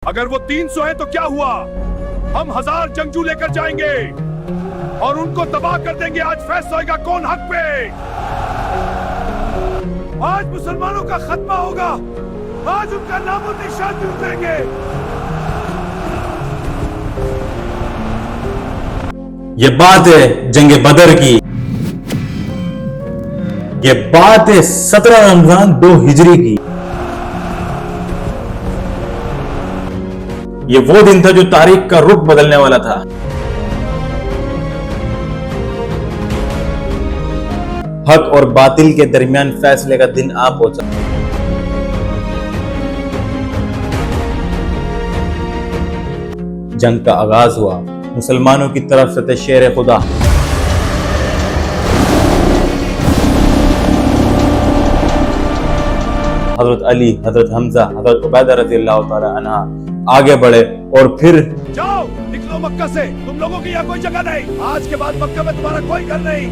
اگر وہ 300 ہیں تو کیا ہوا؟ ہم 1000 جنگجو لے کر جائیں گے اور ان کو تباہ کر دیں گے. آج فیصلہ ہوگا کون حق پہ. آج مسلمانوں کا خاتمہ ہوگا. آج ان کا نام و نشان بھی اتریں گے. یہ بات ہے جنگ بدر کی. یہ بات ہے 17 رمضان 2 ہجری کی. یہ وہ دن تھا جو تاریخ کا رخ بدلنے والا تھا. حق اور باطل کے درمیان فیصلے کا دن آ پہنچا. جنگ کا آغاز ہوا. مسلمانوں کی طرف سے تھے شیر خدا. حضرت علی، حضرت حمزہ، حضرت عبیدہ رضی اللہ تعالی عنہ آگے بڑھے اور پھر جاؤ نکلو مکہ سے. تم لوگوں کی یہاں کوئی جگہ نہیں. آج کے بعد مکہ میں تمہارا کوئی گھر نہیں.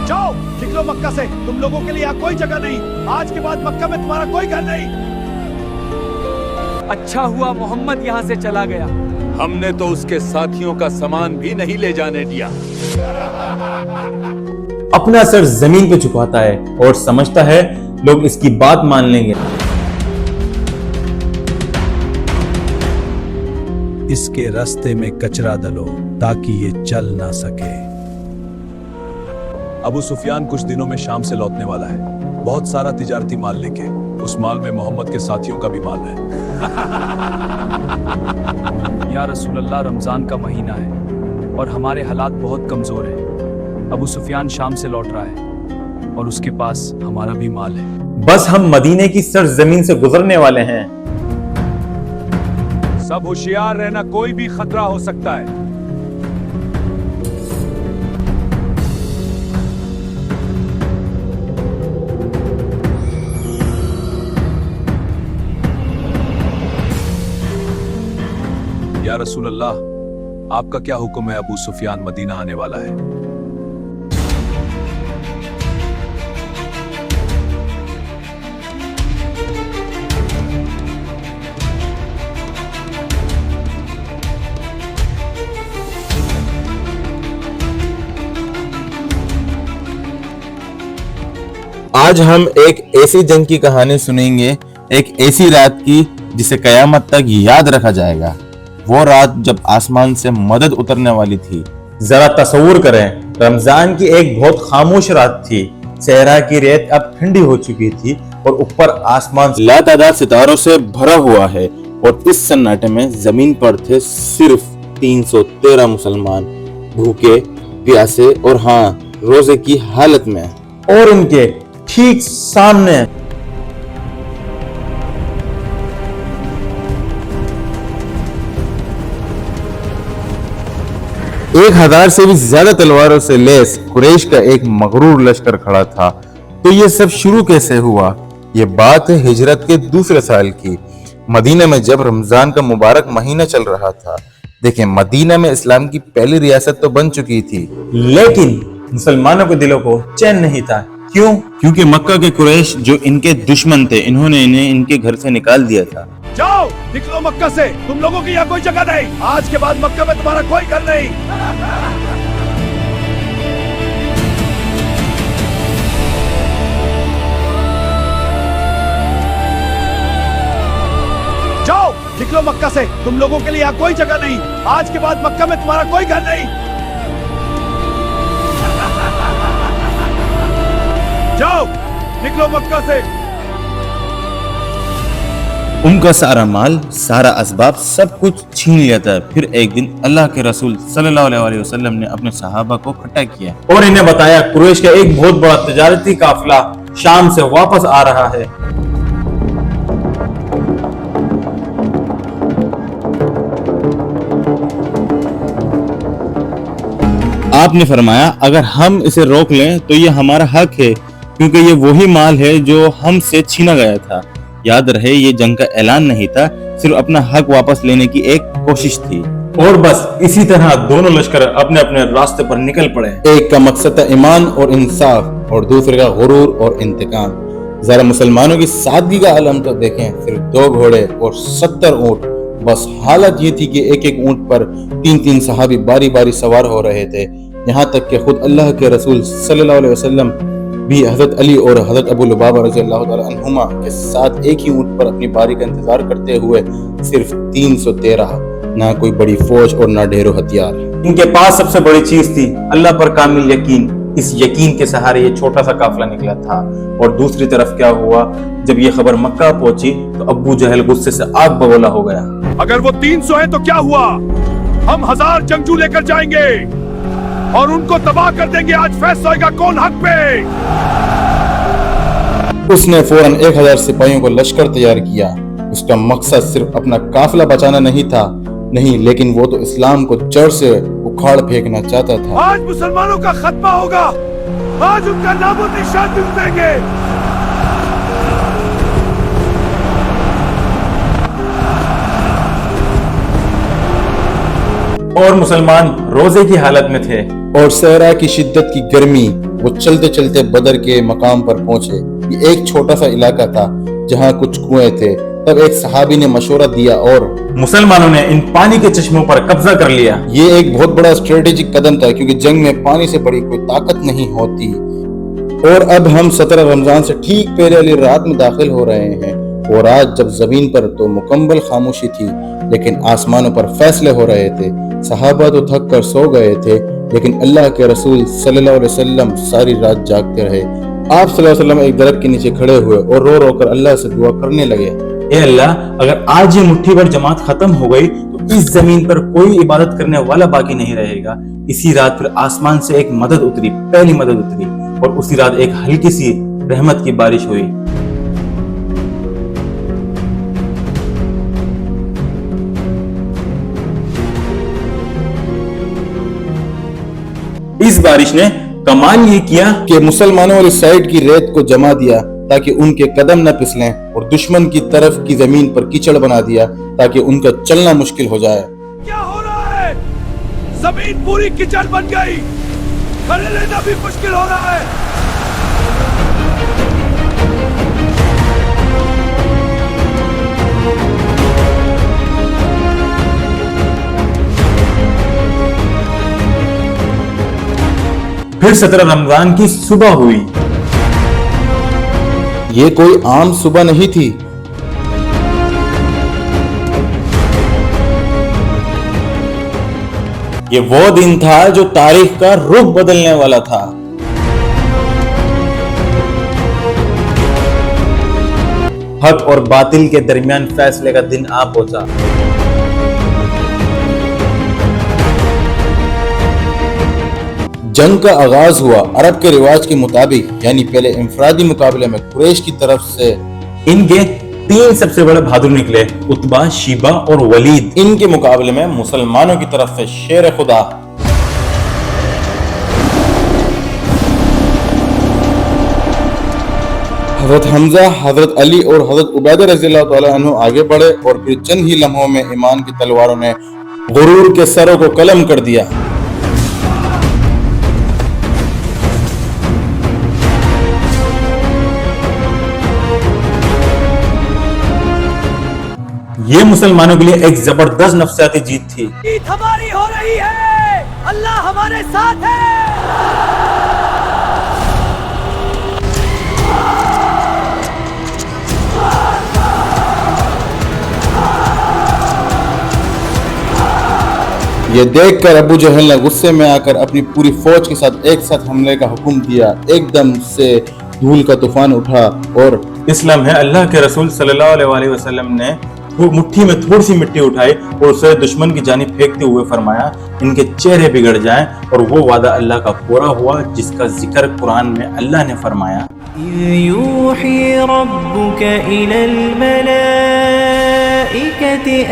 جاؤ نکلو مکہ سے. تم لوگوں کے لیے یہاں کوئی جگہ نہیں. آج کے بعد مکہ میں تمہارا کوئی گھر نہیں. اچھا ہوا محمد یہاں سے چلا گیا. ہم نے تو اس کے ساتھیوں کا سامان بھی نہیں لے جانے دیا. اپنا سر زمین پہ چھپاتا ہے اور سمجھتا ہے لوگ اس کی بات مان لیں گے. اس کے راستے میں کچرا ڈالو تاکہ یہ چل نہ سکے. ابو سفیان کچھ دنوں میں شام سے لوٹنے والا ہے. بہت سارا تجارتی مال لے کے. اس مال میں محمد کے ساتھیوں کا بھی مال ہے. یا رسول اللہ، رمضان کا مہینہ ہے اور ہمارے حالات بہت کمزور ہیں. ابو سفیان شام سے لوٹ رہا ہے اور اس کے پاس ہمارا بھی مال ہے. بس ہم مدینے کی سرزمین سے گزرنے والے ہیں. سب ہوشیار رہنا، کوئی بھی خطرہ ہو سکتا ہے. یا رسول اللہ، آپ کا کیا حکم ہے؟ ابو سفیان مدینہ آنے والا ہے. آج ہم ایک ایسی جنگ کی کہانی سنیں گے، ایک ایسی رات کی جسے قیامت تک یاد رکھا جائے گا. وہ رات جب آسمان سے مدد اترنے والی تھی. ذرا تصور کریں، رمضان کی ایک بہت خاموش رات تھی. صحرا کی ریت اب ٹھنڈی ہو چکی تھی اور اوپر آسمان لاتعداد ستاروں سے بھرا ہوا ہے. اور اس سناٹے میں زمین پر تھے صرف 313 مسلمان، بھوکے پیاسے اور ہاں روزے کی حالت میں. اور ان کے ٹھیک سامنے ایک 1000 سے بھی زیادہ تلواروں سے لیس قریش کا ایک مغرور لشکر کھڑا تھا. تو یہ سب شروع کیسے ہوا؟ یہ بات ہے ہجرت کے دوسرے سال کی. مدینہ میں جب رمضان کا مبارک مہینہ چل رہا تھا. دیکھیں، مدینہ میں اسلام کی پہلی ریاست تو بن چکی تھی، لیکن مسلمانوں کے دلوں کو چین نہیں تھا. کیوں؟ کیونکہ مکہ کے قریش جو ان کے دشمن تھے، انہوں نے انہیں ان کے گھر سے نکال دیا تھا. جاؤ نکلو مکہ سے. تم لوگوں کی یہاں کوئی جگہ نہیں. آج کے بعد مکہ میں تمہارا کوئی گھر نہیں. جاؤ نکلو مکہ سے. تم لوگوں کے لیے یہاں کوئی جگہ نہیں. آج کے بعد مکہ میں تمہارا کوئی گھر نہیں. جاؤ نکلو مکہ سے. ان کا سارا مال، سارا اسباب، سب کچھ چھین لیا تھا. پھر ایک دن اللہ کے رسول صلی اللہ علیہ وسلم نے اپنے صحابہ کو اکٹھا کیا اور انہیں بتایا قریش کا ایک بہت بڑا تجارتی قافلہ شام سے واپس آ رہا ہے. آپ نے فرمایا اگر ہم اسے روک لیں تو یہ ہمارا حق ہے، کیونکہ یہ وہی مال ہے جو ہم سے چھینا گیا تھا. یاد رہے یہ جنگ کا اعلان نہیں تھا، صرف اپنا حق واپس لینے کی ایک کوشش تھی. اور بس اسی طرح دونوں لشکر اپنے اپنے راستے پر نکل پڑے. ایک کا مقصد تھا ایمان اور انصاف اور دوسرے کا غرور اور انتقام. ذرا مسلمانوں کی سادگی کا عالم تو دیکھیں. صرف 2 گھوڑے اور 70 اونٹ. بس حالت یہ تھی کہ ایک ایک اونٹ پر 3 صحابی باری باری سوار ہو رہے تھے. یہاں تک کہ خود اللہ کے رسول صلی اللہ علیہ وسلم بھی حضرت علی اور حضرت ابو لبابہ رضی اللہ تعالی عنہما کے ساتھ ایک ہی اونٹ پر اپنی باری کا انتظار کرتے ہوئے. صرف 313. نہ کوئی بڑی فوج اور نہ ڈھیروں ہتھیار. ان کے پاس سب سے بڑی چیز تھی اللہ پر کامل یقین. اس یقین کے سہارے یہ چھوٹا سا قافلہ نکلا تھا. اور دوسری طرف کیا ہوا؟ جب یہ خبر مکہ پہنچی تو ابو جہل غصے سے آگ بگولا ہو گیا. اگر وہ 300 ہیں تو کیا ہوا؟ ہم 1000 جنگجو لے کر جائیں گے اور ان کو تباہ کر دیں گے. آج فیصلہ ہوگا کون حق پہ. اس نے فوراً 1000 سپاہیوں کو لشکر تیار کیا. اس کا مقصد صرف اپنا قافلہ بچانا نہیں تھا، نہیں، لیکن وہ تو اسلام کو جڑ سے اکھاڑ پھینکنا چاہتا تھا. آج مسلمانوں کا خاتمہ ہوگا. آج ان کا نام و نشان مٹ دیں گے. اور مسلمان روزے کی حالت میں تھے اور صحرا کی شدت کی گرمی. وہ چلتے چلتے بدر کے مقام پر پہنچے. یہ ایک چھوٹا سا علاقہ تھا جہاں کچھ کنویں تھے. تب ایک صحابی نے مشورہ دیا اور مسلمانوں نے ان پانی کے چشموں پر قبضہ کر لیا. یہ ایک بہت بڑا اسٹریٹجک قدم تھا کیونکہ جنگ میں پانی سے بڑی کوئی طاقت نہیں ہوتی. اور اب ہم 17 رمضان سے ٹھیک پہلے والی رات میں داخل ہو رہے ہیں. اور آج جب زمین پر تو مکمل خاموشی تھی لیکن آسمانوں پر فیصلے ہو رہے تھے. صحابہ تو تھک کر سو گئے تھے لیکن اللہ کے رسول صلی اللہ علیہ وسلم ساری رات جاگتے رہے. آپ صلی اللہ علیہ وسلم ایک درخت کے نیچے کھڑے ہوئے اور رو رو کر اللہ سے دعا کرنے لگے. اے اللہ، اگر آج یہ مٹھی بھر جماعت ختم ہو گئی تو اس زمین پر کوئی عبادت کرنے والا باقی نہیں رہے گا. اسی رات پھر آسمان سے ایک مدد اتری، پہلی مدد اتری، اور اسی رات ایک ہلکی سی رحمت کی بارش ہوئی. اس بارش نے کمال یہ کیا کہ مسلمانوں والی سائیڈ کی ریت کو جما دیا تاکہ ان کے قدم نہ پھسلیں اور دشمن کی طرف کی زمین پر کیچڑ بنا دیا تاکہ ان کا چلنا مشکل ہو جائے. کیا ہو رہا ہے؟ زمین پوری کیچڑ بن گئی. کھڑے لینا بھی مشکل ہو رہا ہے. پھر 17 رمضان کی صبح ہوئی. یہ کوئی عام صبح نہیں تھی. یہ وہ دن تھا جو تاریخ کا رخ بدلنے والا تھا. حق اور باطل کے درمیان فیصلے کا دن آ پہنچا. جنگ کا آغاز ہوا. عرب کے رواج کے مطابق یعنی پہلے انفرادی مقابلے میں قریش کی طرف سے ان کے 3 سب سے بڑے بہادر نکلے، عتبہ، شیبہ اور ولید. ان کے مقابلے میں مسلمانوں کی طرف سے شیر خدا حضرت حمزہ، حضرت علی اور حضرت عبیدہ رضی اللہ تعالی عنہ آگے بڑھے اور پھر چند ہی لمحوں میں ایمان کی تلواروں نے غرور کے سروں کو قلم کر دیا. یہ مسلمانوں کے لیے ایک زبردست نفسیاتی جیت تھی. جیت ہماری ہو رہی ہے. اللہ ہمارے ساتھ ہے. یہ دیکھ کر ابو جہل نے غصے میں آ کر اپنی پوری فوج کے ساتھ ایک ساتھ حملے کا حکم دیا. ایک دم سے دھول کا طوفان اٹھا اور اس لمحے اللہ کے رسول صلی اللہ علیہ وسلم نے مٹھی میں تھوڑی سی مٹی اٹھائی اور اسے دشمن کی جانب پھینکتے ہوئے فرمایا ان کے چہرے بگڑ جائیں. اور وہ وعدہ اللہ کا پورا ہوا جس کا ذکر قرآن میں اللہ نے فرمایا إِذْ يُوحِي رَبُّكَ إِلَى الْمَلَائِكَةِ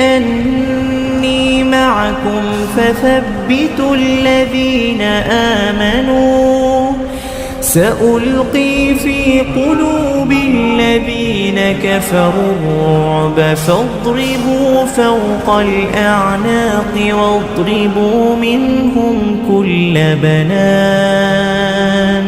أَنِّي مَعَكُمْ فَثَبِّتُوا الَّذِينَ آمَنُوا سألقي في قلوب الذين كفروا الرعب فاضربوا فوق الأعناق واضربوا منهم كل بنان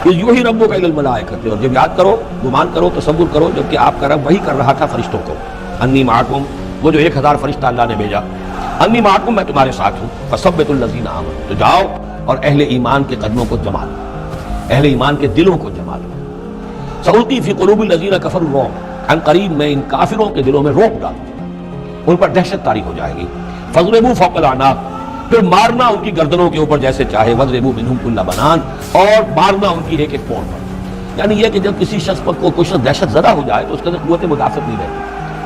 یوں ہی ربک الی الملائکۃ، اور جب یاد کرو، گمان کرو، تصور کرو جب کہ آپ کا رب وہی کر رہا تھا فرشتوں کو، انی معکم، وہ جو 1000 فرشتہ اللہ نے بھیجا، انی معکم، میں تمہارے ساتھ ہوں، فثبتوا الذین آمنوا، تو جاؤ اور اہل ایمان کے قدموں کو جما لو، اہل ایمان کے دلوں کو جما لو۔ سألقی فی قلوب الذین کفروا الرعب، ان قریب میں ان کافروں کے دلوں میں رعب ڈالوں، ان پر دہشت طاری ہو جائے گی۔ فاضربوا فوق الاعناق، پھر مارنا ان کی گردنوں کے اوپر جیسے چاہے، واضربوا منہم کل بنان، اور مارنا ان کی ایک ایک پون پر۔ یعنی یہ کہ جب کسی شخص پر کوئی شخص دہشت زدہ ہو جائے تو اس کے اندر قوت مدافعت نہیں رہتی،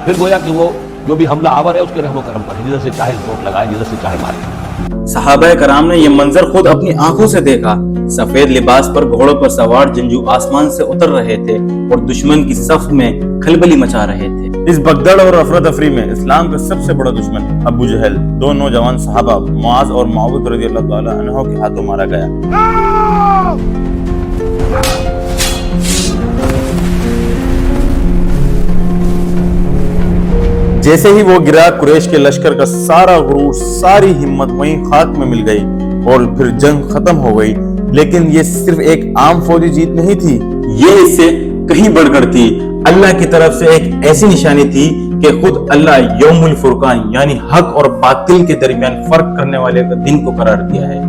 پھر گویا کہ وہ جو بھی حملہ آور ہے اس کے رحم و کرم پر جدھر سے چاہے چوٹ لگائے، جدھر سے چاہے مارے۔ صحابہ کرام نے یہ منظر خود اپنی آنکھوں سے دیکھا۔ سفید لباس پر گھوڑوں پر سوار جنگجو آسمان سے اتر رہے تھے اور دشمن کی صف میں کھلبلی مچا رہے تھے۔ اس بگدڑ اور افراتفری میں اسلام کا سب سے بڑا دشمن ابو جہل، 2 نوجوان صحابہ معاذ اور معوذ رضی اللہ تعالی عنہ کے ہاتھوں مارا گیا۔ جیسے ہی وہ گرا، قریش کے لشکر کا سارا غرور، ساری ہمت وہیں خاک میں مل گئی اور پھر جنگ ختم ہو گئی۔ لیکن یہ صرف ایک عام فوجی جیت نہیں تھی، یہ اس سے کہیں بڑھ کر تھی۔ اللہ کی طرف سے ایک ایسی نشانی تھی کہ خود اللہ یوم الفرقان یعنی حق اور باطل کے درمیان فرق کرنے والے دن کو قرار دیا ہے۔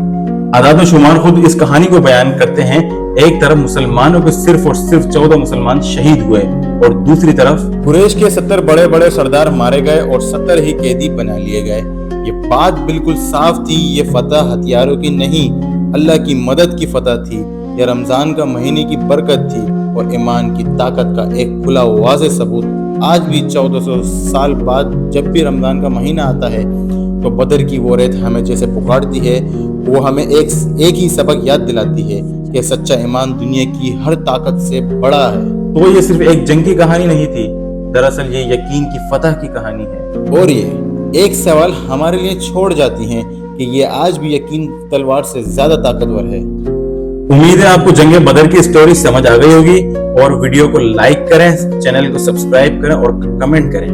اعداد و شمار خود اس کہانی کو بیان کرتے ہیں۔ ایک طرف مسلمانوں کے صرف اور صرف 14 مسلمان شہید ہوئے اور دوسری طرف قریش کے 70 بڑے بڑے سردار مارے گئے اور 70 ہی قیدی بنا لیے گئے۔ یہ بات بالکل صاف تھی، یہ فتح ہتھیاروں کی نہیں، اللہ کی مدد کی فتح تھی۔ یہ رمضان کا مہینے کی برکت تھی اور ایمان کی طاقت کا ایک کھلا واضح ثبوت۔ آج بھی 1400 سال بعد جب بھی رمضان کا مہینہ آتا ہے تو بدر کی وہ ریت ہمیں جیسے پکارتی ہے، وہ ہمیں ایک ہی سبق یاد دلاتی ہے کہ سچا ایمان دنیا کی ہر طاقت سے بڑا ہے۔ تو یہ صرف ایک جنگ کی کہانی نہیں تھی، دراصل یہ یقین کی فتح کی کہانی ہے۔ اور یہ ایک سوال ہمارے لیے چھوڑ جاتی ہیں کہ یہ آج بھی یقین تلوار سے زیادہ طاقتور ہے۔ امید ہے آپ کو جنگ بدر کی سٹوری سمجھ آ گئی ہوگی، اور ویڈیو کو لائک کریں، چینل کو سبسکرائب کریں اور کمنٹ کریں۔